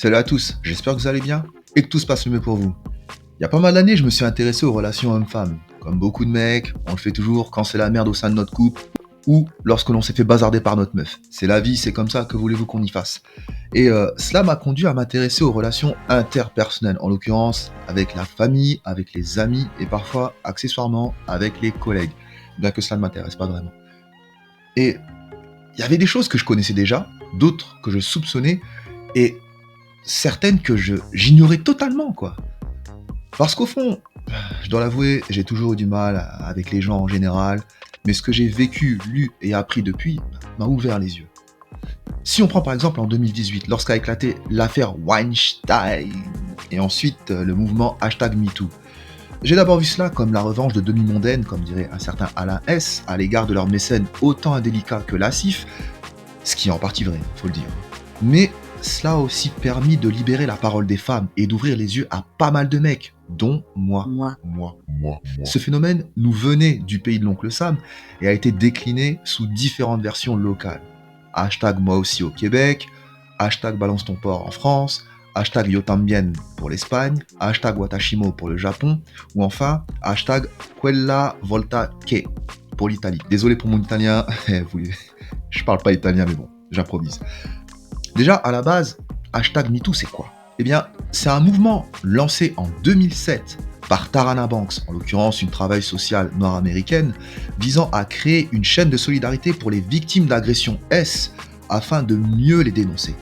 Salut à tous, j'espère que vous allez bien et que tout se passe le mieux pour vous. Il y a pas mal d'années, je me suis intéressé aux relations hommes-femmes. Comme beaucoup de mecs, on le fait toujours quand c'est la merde au sein de notre couple ou lorsque l'on s'est fait bazarder par notre meuf. C'est la vie, c'est comme ça, que voulez-vous qu'on y fasse. Et cela m'a conduit à m'intéresser aux relations interpersonnelles, en l'occurrence avec la famille, avec les amis et parfois, accessoirement, avec les collègues, bien que cela ne m'intéresse pas vraiment. Et il y avait des choses que je connaissais déjà, d'autres que je soupçonnais, et certaines que j'ignorais totalement, quoi. Parce qu'au fond, je dois l'avouer, j'ai toujours eu du mal avec les gens en général, mais ce que j'ai vécu, lu et appris depuis m'a ouvert les yeux. Si on prend par exemple en 2018, lorsqu'a éclaté l'affaire Weinstein, et ensuite le mouvement #MeToo, j'ai d'abord vu cela comme la revanche de demi-mondaines, comme dirait un certain Alain S, à l'égard de leur mécène autant indélicat que lascif, ce qui est en partie vrai, faut le dire. Mais cela a aussi permis de libérer la parole des femmes et d'ouvrir les yeux à pas mal de mecs, dont moi. Ce phénomène nous venait du pays de l'oncle Sam et a été décliné sous différentes versions locales. #moi aussi au Québec, #balance ton port en France, #yo tambien pour l'Espagne, #watashimo pour le Japon, ou enfin #quella volta che pour l'Italie. Désolé pour mon italien, je parle pas italien mais bon, j'improvise. Déjà, à la base, #MeToo, c'est quoi ? Eh bien, c'est un mouvement lancé en 2007 par Tarana Banks, en l'occurrence une travail sociale nord-américaine, visant à créer une chaîne de solidarité pour les victimes d'agressions S afin de mieux les dénoncer.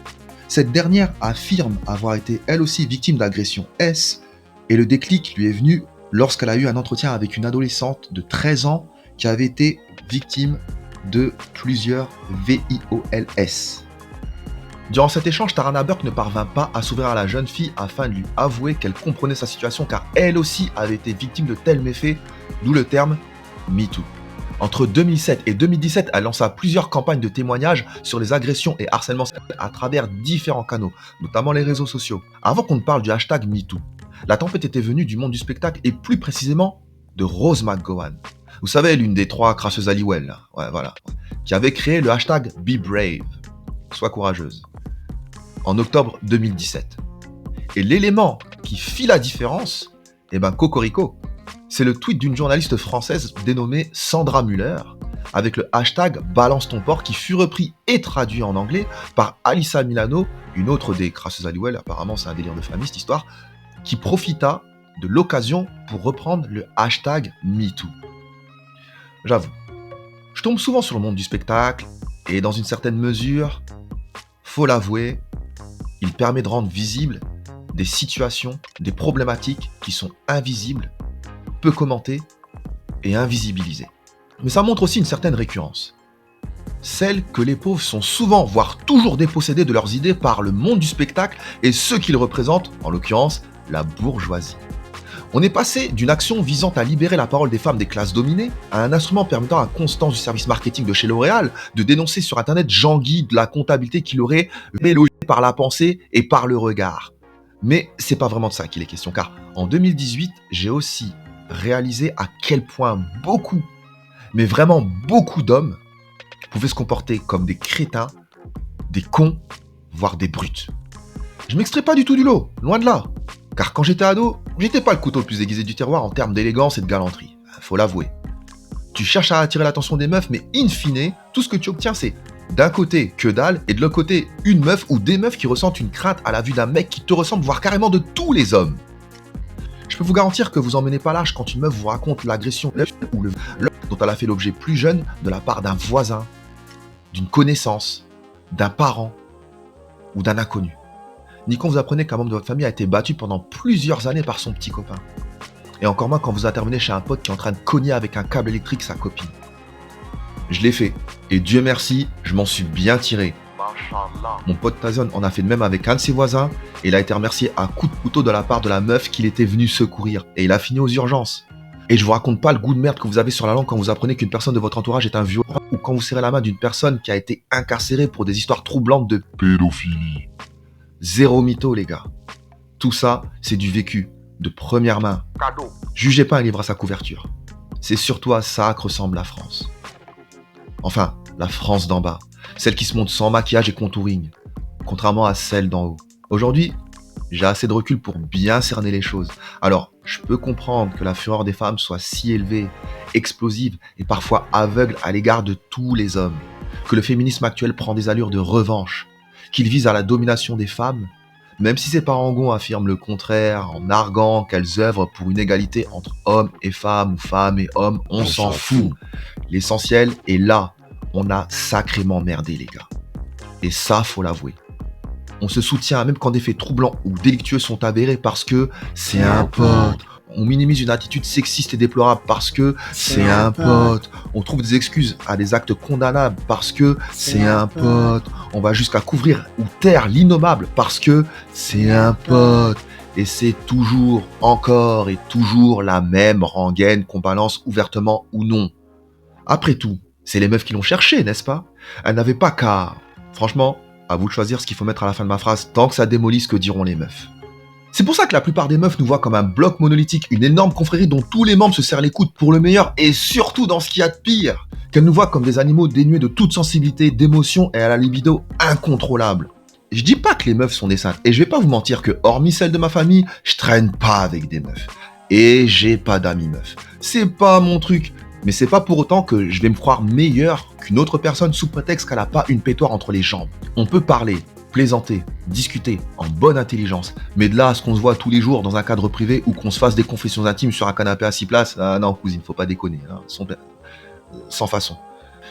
Cette dernière affirme avoir été elle aussi victime d'agressions S et le déclic lui est venu lorsqu'elle a eu un entretien avec une adolescente de 13 ans qui avait été victime de plusieurs VIOLS. Durant cet échange, Tarana Burke ne parvint pas à s'ouvrir à la jeune fille afin de lui avouer qu'elle comprenait sa situation car elle aussi avait été victime de tels méfaits, d'où le terme MeToo. Entre 2007 et 2017, elle lança plusieurs campagnes de témoignages sur les agressions et harcèlements à travers différents canaux, notamment les réseaux sociaux. Avant qu'on ne parle du #MeToo, la tempête était venue du monde du spectacle et plus précisément de Rose McGowan. Vous savez, l'une des 3 crasseuses Halliwell, là. Qui avait créé le #BeBrave, sois courageuse, en octobre 2017. Et l'élément qui fit la différence, cocorico, c'est le tweet d'une journaliste française dénommée Sandra Muller, avec le #balance ton port qui fut repris et traduit en anglais par Alyssa Milano, une autre des crasseuses Halliwell, apparemment c'est un délire de famille cette histoire, qui profita de l'occasion pour reprendre le #MeToo. J'avoue, je tombe souvent sur le monde du spectacle, et dans une certaine mesure, faut l'avouer, il permet de rendre visibles des situations, des problématiques qui sont invisibles, peu commentées et invisibilisées. Mais ça montre aussi une certaine récurrence. Celle que les pauvres sont souvent, voire toujours dépossédés de leurs idées par le monde du spectacle et ceux qu'ils représentent, en l'occurrence la bourgeoisie. On est passé d'une action visant à libérer la parole des femmes des classes dominées à un instrument permettant à Constance du service marketing de chez L'Oréal de dénoncer sur Internet Jean-Guy de la comptabilité qu'il aurait mélogé par la pensée et par le regard. Mais c'est pas vraiment de ça qu'il est question, car en 2018, j'ai aussi réalisé à quel point beaucoup, mais vraiment beaucoup d'hommes pouvaient se comporter comme des crétins, des cons, voire des brutes. Je m'extrais pas du tout du lot, loin de là. Car quand j'étais ado, j'étais pas le couteau le plus aiguisé du terroir en termes d'élégance et de galanterie. Faut l'avouer. Tu cherches à attirer l'attention des meufs, mais in fine, tout ce que tu obtiens, c'est d'un côté que dalle, et de l'autre côté une meuf ou des meufs qui ressentent une crainte à la vue d'un mec qui te ressemble, voire carrément de tous les hommes. Je peux vous garantir que vous en menez pas large quand une meuf vous raconte l'agression ou le dont elle a fait l'objet plus jeune de la part d'un voisin, d'une connaissance, d'un parent ou d'un inconnu. Ni quand vous apprenez qu'un membre de votre famille a été battu pendant plusieurs années par son petit copain. Et encore moins quand vous intervenez chez un pote qui est en train de cogner avec un câble électrique sa copine. Je l'ai fait, et Dieu merci, je m'en suis bien tiré. Mon pote Tyson en a fait de même avec un de ses voisins, et il a été remercié à coups de couteau de la part de la meuf qu'il était venu secourir, et il a fini aux urgences. Et je vous raconte pas le goût de merde que vous avez sur la langue quand vous apprenez qu'une personne de votre entourage est un violent, ou quand vous serrez la main d'une personne qui a été incarcérée pour des histoires troublantes de pédophilie. Zéro mytho, les gars. Tout ça, c'est du vécu, de première main. Cadeau. Jugez pas un livre à sa couverture. C'est surtout à ça que ressemble la France. Enfin, la France d'en bas. Celle qui se montre sans maquillage et contouring. Contrairement à celle d'en haut. Aujourd'hui, j'ai assez de recul pour bien cerner les choses. Alors, je peux comprendre que la fureur des femmes soit si élevée, explosive et parfois aveugle à l'égard de tous les hommes. Que le féminisme actuel prend des allures de revanche, qu'il vise à la domination des femmes, même si ses parangons affirment le contraire en arguant qu'elles œuvrent pour une égalité entre hommes et femmes ou femmes et hommes, on s'en fout. L'essentiel est là. On a sacrément merdé, les gars. Et ça, faut l'avouer. On se soutient même quand des faits troublants ou délictueux sont avérés parce que c'est un pote. On minimise une attitude sexiste et déplorable parce que c'est un pote. On trouve des excuses à des actes condamnables parce que c'est un pote. On va jusqu'à couvrir ou taire l'innommable parce que c'est un pote. Et c'est toujours, encore et toujours la même rengaine qu'on balance ouvertement ou non. Après tout, c'est les meufs qui l'ont cherché, n'est-ce pas? Elles n'avaient pas qu'à... Franchement, à vous de choisir ce qu'il faut mettre à la fin de ma phrase, tant que ça démolit ce que diront les meufs. C'est pour ça que la plupart des meufs nous voient comme un bloc monolithique, une énorme confrérie dont tous les membres se serrent les coudes pour le meilleur et surtout dans ce qu'il y a de pire. Qu'elles nous voient comme des animaux dénués de toute sensibilité, d'émotion et à la libido incontrôlable. Je dis pas que les meufs sont des saintes, et je vais pas vous mentir que, hormis celle de ma famille, je traîne pas avec des meufs. Et j'ai pas d'amis meufs. C'est pas mon truc. Mais c'est pas pour autant que je vais me croire meilleur qu'une autre personne sous prétexte qu'elle a pas une pétoire entre les jambes. On peut parler, plaisanter, discuter en bonne intelligence, mais de là à ce qu'on se voit tous les jours dans un cadre privé ou qu'on se fasse des confessions intimes sur un canapé à 6 places, ah non cousine, faut pas déconner, hein, sans façon.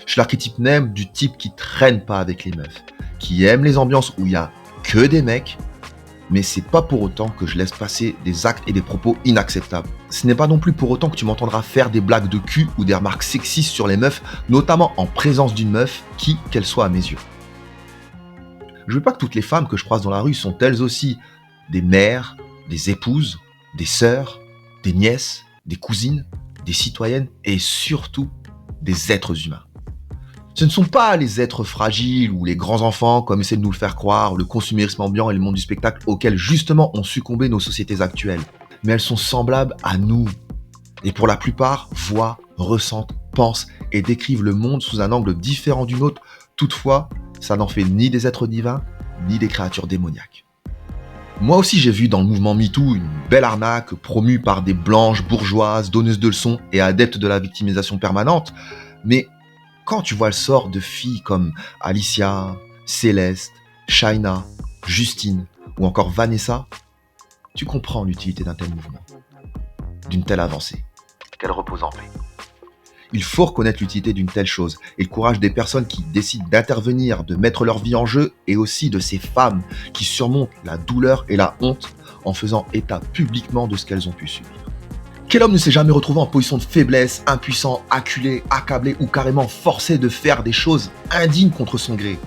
Je suis l'archétype même du type qui traîne pas avec les meufs, qui aime les ambiances où il y a que des mecs, mais c'est pas pour autant que je laisse passer des actes et des propos inacceptables. Ce n'est pas non plus pour autant que tu m'entendras faire des blagues de cul ou des remarques sexistes sur les meufs, notamment en présence d'une meuf, qui qu'elle soit à mes yeux. Je veux pas que toutes les femmes que je croise dans la rue sont elles aussi des mères, des épouses, des sœurs, des nièces, des cousines, des citoyennes et surtout des êtres humains. Ce ne sont pas les êtres fragiles ou les grands enfants, comme essaie de nous le faire croire, le consumérisme ambiant et le monde du spectacle auquel justement ont succombé nos sociétés actuelles. Mais elles sont semblables à nous. Et pour la plupart, voient, ressentent, pensent et décrivent le monde sous un angle différent du nôtre. Toutefois, ça n'en fait ni des êtres divins, ni des créatures démoniaques. Moi aussi j'ai vu dans le mouvement MeToo une belle arnaque promue par des blanches bourgeoises, donneuses de leçons et adeptes de la victimisation permanente, mais quand tu vois le sort de filles comme Alicia, Céleste, Shaina, Justine ou encore Vanessa, tu comprends l'utilité d'un tel mouvement, d'une telle avancée. Qu'elle repose en paix. Il faut reconnaître l'utilité d'une telle chose et le courage des personnes qui décident d'intervenir, de mettre leur vie en jeu et aussi de ces femmes qui surmontent la douleur et la honte en faisant état publiquement de ce qu'elles ont pu subir. Quel homme ne s'est jamais retrouvé en position de faiblesse, impuissant, acculé, accablé ou carrément forcé de faire des choses indignes contre son gré?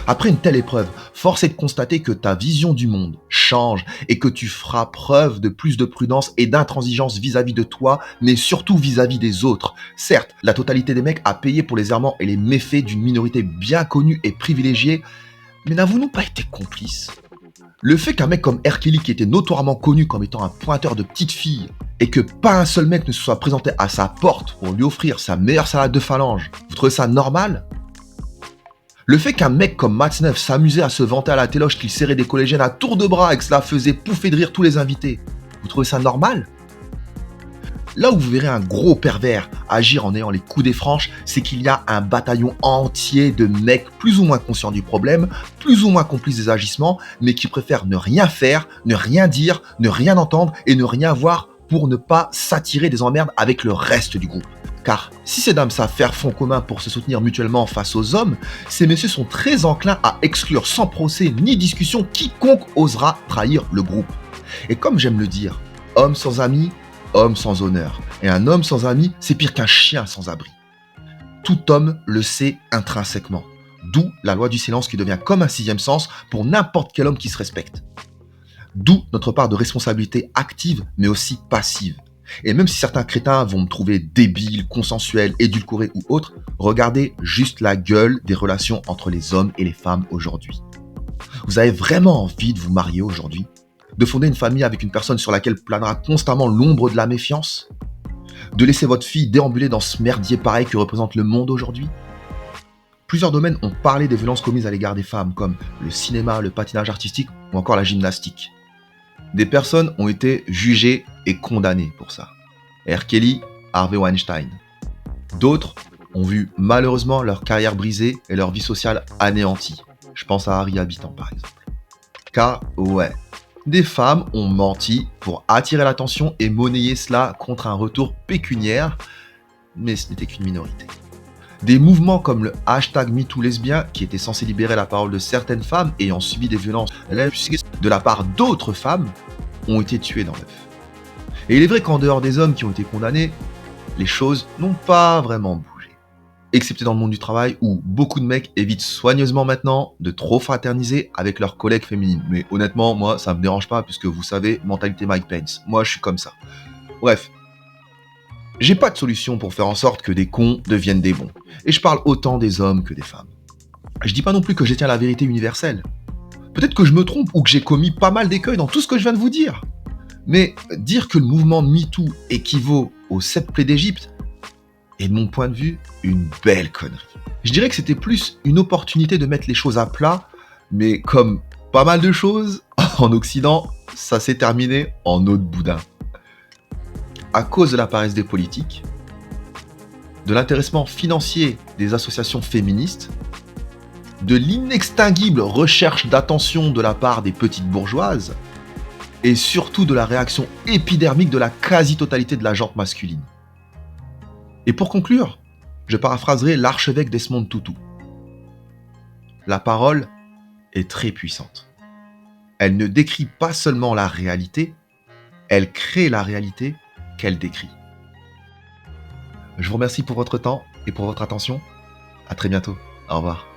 Après une telle épreuve, force est de constater que ta vision du monde change et que tu feras preuve de plus de prudence et d'intransigeance vis-à-vis de toi, mais surtout vis-à-vis des autres. Certes, la totalité des mecs a payé pour les errements et les méfaits d'une minorité bien connue et privilégiée, mais n'avons-nous pas été complices? Le fait qu'un mec comme R. Kelly, qui était notoirement connu comme étant un pointeur de petites filles, et que pas un seul mec ne se soit présenté à sa porte pour lui offrir sa meilleure salade de phalange, vous trouvez ça normal? Le fait qu'un mec comme Matt Neff s'amusait à se vanter à la téloche qu'il serrait des collégiennes à tour de bras et que cela faisait pouffer de rire tous les invités, vous trouvez ça normal? Là où vous verrez un gros pervers agir en ayant les coups des franches, c'est qu'il y a un bataillon entier de mecs plus ou moins conscients du problème, plus ou moins complices des agissements, mais qui préfèrent ne rien faire, ne rien dire, ne rien entendre et ne rien voir pour ne pas s'attirer des emmerdes avec le reste du groupe. Car si ces dames savent faire front commun pour se soutenir mutuellement face aux hommes, ces messieurs sont très enclins à exclure sans procès ni discussion quiconque osera trahir le groupe. Et comme j'aime le dire, homme sans amis, homme sans honneur. Et un homme sans amis, c'est pire qu'un chien sans abri. Tout homme le sait intrinsèquement. D'où la loi du silence qui devient comme un sixième sens pour n'importe quel homme qui se respecte. D'où notre part de responsabilité active, mais aussi passive. Et même si certains crétins vont me trouver débile, consensuel, édulcoré ou autre, regardez juste la gueule des relations entre les hommes et les femmes aujourd'hui. Vous avez vraiment envie de vous marier aujourd'hui? De fonder une famille avec une personne sur laquelle planera constamment l'ombre de la méfiance? De laisser votre fille déambuler dans ce merdier pareil que représente le monde aujourd'hui? Plusieurs domaines ont parlé des violences commises à l'égard des femmes, comme le cinéma, le patinage artistique ou encore la gymnastique. Des personnes ont été jugées et condamnées pour ça. R. Kelly, Harvey Weinstein. D'autres ont vu malheureusement leur carrière brisée et leur vie sociale anéantie. Je pense à Harry Habitant par exemple. Car ouais, des femmes ont menti pour attirer l'attention et monnayer cela contre un retour pécuniaire, mais ce n'était qu'une minorité. Des mouvements comme le hashtag #MeTooLesbien, qui était censé libérer la parole de certaines femmes ayant subi des violences de la part d'autres femmes, ont été tués dans l'œuf. Et il est vrai qu'en dehors des hommes qui ont été condamnés, les choses n'ont pas vraiment bougé. Excepté dans le monde du travail où beaucoup de mecs évitent soigneusement maintenant de trop fraterniser avec leurs collègues féminines. Mais honnêtement, moi, ça me dérange pas puisque vous savez, mentalité Mike Pence. Moi, je suis comme ça. Bref. J'ai pas de solution pour faire en sorte que des cons deviennent des bons. Et je parle autant des hommes que des femmes. Je dis pas non plus que je détiens la vérité universelle. Peut-être que je me trompe ou que j'ai commis pas mal d'écueils dans tout ce que je viens de vous dire. Mais dire que le mouvement MeToo équivaut aux 7 plaies d'Égypte est de mon point de vue une belle connerie. Je dirais que c'était plus une opportunité de mettre les choses à plat, mais comme pas mal de choses, en Occident, ça s'est terminé en eau de boudin. À cause de la paresse des politiques, de l'intéressement financier des associations féministes, de l'inextinguible recherche d'attention de la part des petites bourgeoises, et surtout de la réaction épidermique de la quasi-totalité de la gente masculine. Et pour conclure, je paraphraserai l'archevêque Desmond Tutu. La parole est très puissante. Elle ne décrit pas seulement la réalité, elle crée la réalité qu'elle décrit. Je vous remercie pour votre temps et pour votre attention. À très bientôt. Au revoir.